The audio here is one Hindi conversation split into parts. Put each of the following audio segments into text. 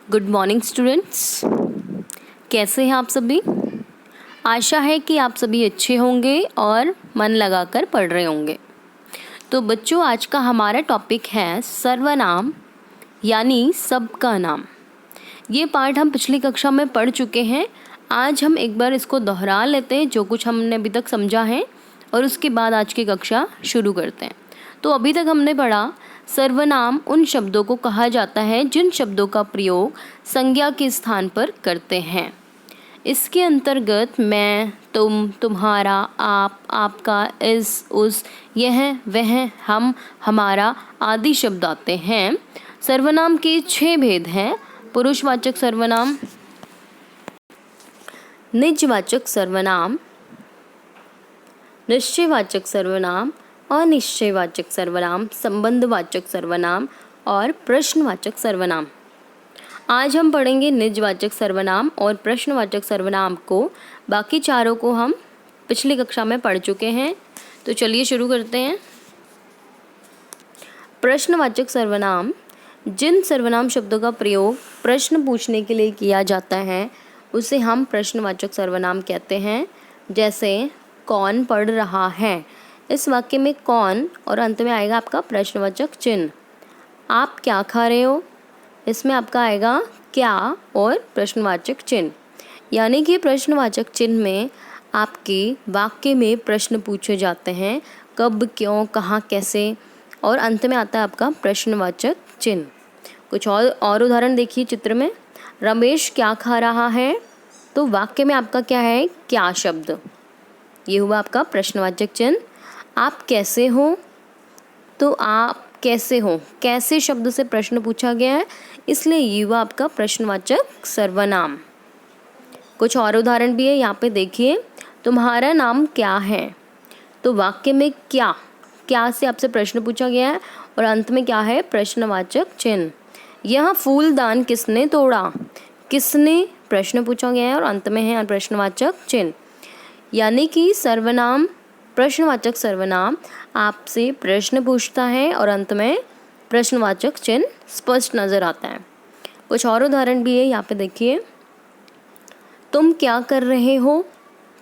गुड मॉर्निंग स्टूडेंट्स, कैसे हैं आप सभी। आशा है कि आप सभी अच्छे होंगे और मन लगाकर पढ़ रहे होंगे। तो बच्चों, आज का हमारा टॉपिक है सर्वनाम यानी सबका नाम। ये पार्ट हम पिछली कक्षा में पढ़ चुके हैं। आज हम एक बार इसको दोहरा लेते हैं, जो कुछ हमने अभी तक समझा है, और उसके बाद आज की कक्षा शुरू करते हैं। तो अभी तक हमने पढ़ा, सर्वनाम उन शब्दों को कहा जाता है जिन शब्दों का प्रयोग संज्ञा के स्थान पर करते हैं। इसके अंतर्गत मैं, तुम, तुम्हारा, आप, आपका, इस, उस, यह, वह, हम, हमारा आदि शब्द आते हैं। सर्वनाम के 6 भेद हैं: पुरुषवाचक सर्वनाम, निजवाचक सर्वनाम, निश्चयवाचक सर्वनाम, अनिश्चयवाचक सर्वनाम, संबंधवाचक सर्वनाम और प्रश्नवाचक सर्वनाम। आज हम पढ़ेंगे निजवाचक सर्वनाम और प्रश्नवाचक सर्वनाम को। बाकी चारों को हम पिछली कक्षा में पढ़ चुके हैं। तो चलिए शुरू करते हैं। प्रश्नवाचक सर्वनाम, जिन सर्वनाम शब्दों का प्रयोग प्रश्न पूछने के लिए किया जाता है उसे हम प्रश्नवाचक सर्वनाम कहते हैं। जैसे कौन पढ़ रहा है, इस वाक्य में कौन और अंत में आएगा आपका प्रश्नवाचक चिन्ह। आप क्या खा रहे हो, इसमें आपका आएगा क्या और प्रश्नवाचक चिन्ह। यानी कि प्रश्नवाचक चिन्ह में आपके वाक्य में प्रश्न पूछे जाते हैं, कब, क्यों, कहाँ, कैसे, और अंत में आता है आपका प्रश्नवाचक चिन्ह। कुछ और उदाहरण देखिए चित्र में। रमेश क्या खा रहा है, तो वाक्य में आपका क्या है, क्या शब्द, ये हुआ आपका प्रश्नवाचक चिन्ह। आप कैसे हो, तो आप कैसे हो, कैसे शब्द से प्रश्न पूछा गया है, इसलिए ये हुआ आपका प्रश्नवाचक सर्वनाम। कुछ और उदाहरण भी है, यहाँ पे देखिए। तुम्हारा नाम क्या है, तो वाक्य में क्या, क्या से आपसे प्रश्न पूछा गया है और अंत में क्या है, प्रश्नवाचक चिन्ह। यह फूलदान किसने तोड़ा, किसने प्रश्न पूछा गया है और अंत में है प्रश्नवाचक चिन्ह। यानी कि सर्वनाम, प्रश्नवाचक सर्वनाम आपसे प्रश्न पूछता है और अंत में प्रश्नवाचक चिन्ह स्पष्ट नजर आता है। कुछ और उदाहरण भी है, यहाँ पे देखिए। तुम क्या कर रहे हो,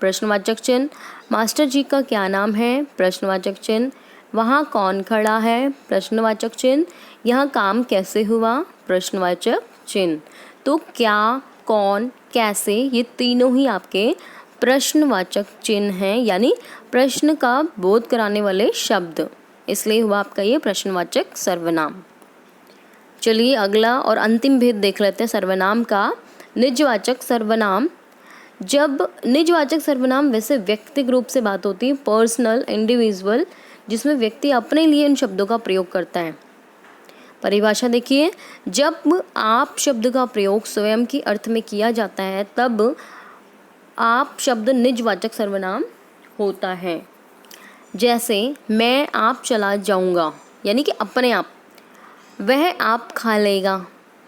प्रश्नवाचक चिन्ह। मास्टर जी का क्या नाम है, प्रश्नवाचक चिन्ह। वहाँ कौन खड़ा है, प्रश्नवाचक चिन्ह। यह काम कैसे हुआ, प्रश्नवाचक चिन्ह। तो क्या, कौन, कैसे, ये तीनों ही आपके प्रश्नवाचक चिन्ह हैं, यानी प्रश्न का बोध कराने वाले शब्द, इसलिए हुआ आपका ये प्रश्नवाचक सर्वनाम। चलिए अगला और अंतिम भेद देख लेते हैं सर्वनाम का, निजवाचक सर्वनाम। जब निजवाचक सर्वनाम वैसे व्यक्तिगत रूप से बात होती है, पर्सनल, इंडिविजुअल, जिसमें व्यक्ति अपने लिए इन शब्दों का प्रयोग करता है। परिभाषा देखिए, जब आप शब्द का प्रयोग स्वयं के अर्थ में किया जाता है तब आप शब्द निजवाचक सर्वनाम होता है। जैसे मैं आप चला जाऊंगा, यानी कि अपने आप। वह आप खा लेगा,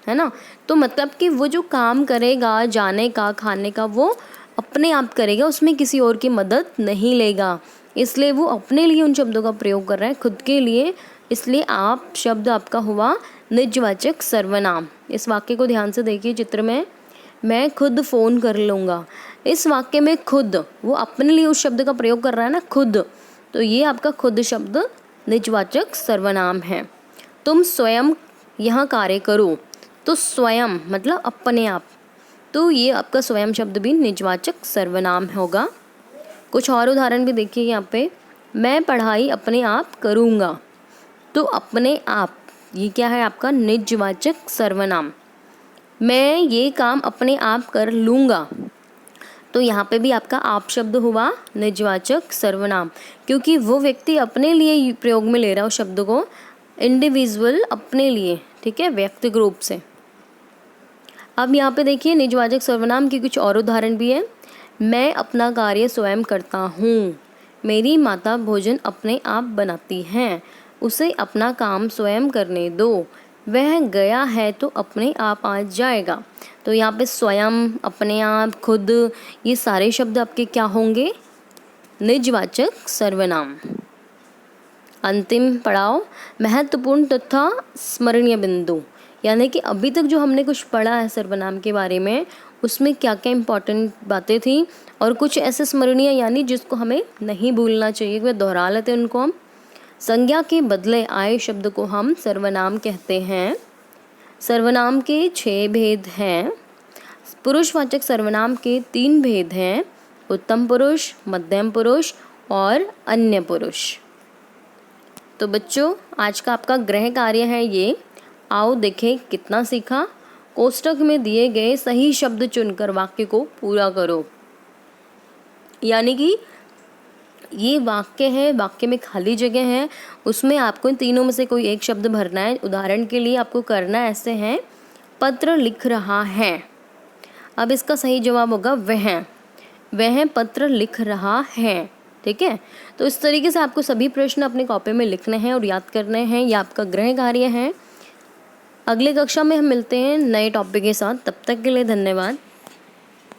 है ना। तो मतलब कि वो जो काम करेगा, जाने का, खाने का, वो अपने आप करेगा, उसमें किसी और की मदद नहीं लेगा। इसलिए वो अपने लिए उन शब्दों का प्रयोग कर रहा है, खुद के लिए। इसलिए आप शब्द आपका हुआ निजवाचक सर्वनाम। इस वाक्य को ध्यान से देखिए चित्र में। मैं खुद फ़ोन कर लूँगा, इस वाक्य में खुद, वो अपने लिए उस शब्द का प्रयोग कर रहा है ना, खुद, तो ये आपका खुद शब्द निजवाचक सर्वनाम है। तुम स्वयं यह कार्य करो, तो स्वयं मतलब अपने आप, तो ये आपका स्वयं शब्द भी निजवाचक सर्वनाम होगा। कुछ और उदाहरण भी देखिए यहाँ पे। मैं पढ़ाई अपने आप करूँगा, तो अपने आप, ये क्या है आपका निजवाचक सर्वनाम। मैं ये काम अपने आप कर लूँगा, तो यहाँ पे भी आपका आप शब्द हुआ निजवाचक सर्वनाम, क्योंकि वो व्यक्ति अपने लिए प्रयोग में ले रहा है उस शब्द को, इंडिविजुअल, अपने लिए, ठीक है, व्यक्तिगत रूप से। अब यहाँ पे देखिए निजवाचक सर्वनाम की कुछ और उदाहरण भी है। मैं अपना कार्य स्वयं करता हूँ, मेरी माता भोजन अपने आप बनाती हैं, उसे अपना काम स्वयं करने दो, वह गया है तो अपने आप आ जाएगा। तो यहाँ पे स्वयं, अपने आप, खुद, ये सारे शब्द आपके क्या होंगे, निजवाचक सर्वनाम। अंतिम पड़ाव, महत्वपूर्ण तथा स्मरणीय बिंदु, यानी कि अभी तक जो हमने कुछ पढ़ा है सर्वनाम के बारे में, उसमें क्या क्या इम्पोर्टेंट बातें थी और कुछ ऐसे स्मरणीय यानी जिसको हमें नहीं भूलना चाहिए, वे दोहरा लेते हैं उनको हम। संज्ञा के बदले आए शब्द को हम सर्वनाम कहते हैं। सर्वनाम के 6 भेद हैं। पुरुषवाचक सर्वनाम के 3 भेद हैं, उत्तम पुरुष, मध्यम पुरुष और अन्य पुरुष। तो बच्चों, आज का आपका गृह कार्य है ये। आओ देखें कितना सीखा। कोष्टक में दिए गए सही शब्द चुनकर वाक्य को पूरा करो। यानी कि ये वाक्य है, वाक्य में खाली जगह है, उसमें आपको इन तीनों में से कोई एक शब्द भरना है। उदाहरण के लिए आपको करना ऐसे है, पत्र लिख रहा है। अब इसका सही जवाब होगा वह पत्र लिख रहा है। ठीक है, तो इस तरीके से आपको सभी प्रश्न अपने कॉपी में लिखने हैं और याद करने हैं। यह आपका गृह कार्य है। अगले कक्षा में हम मिलते हैं नए टॉपिक के साथ। तब तक के लिए धन्यवाद।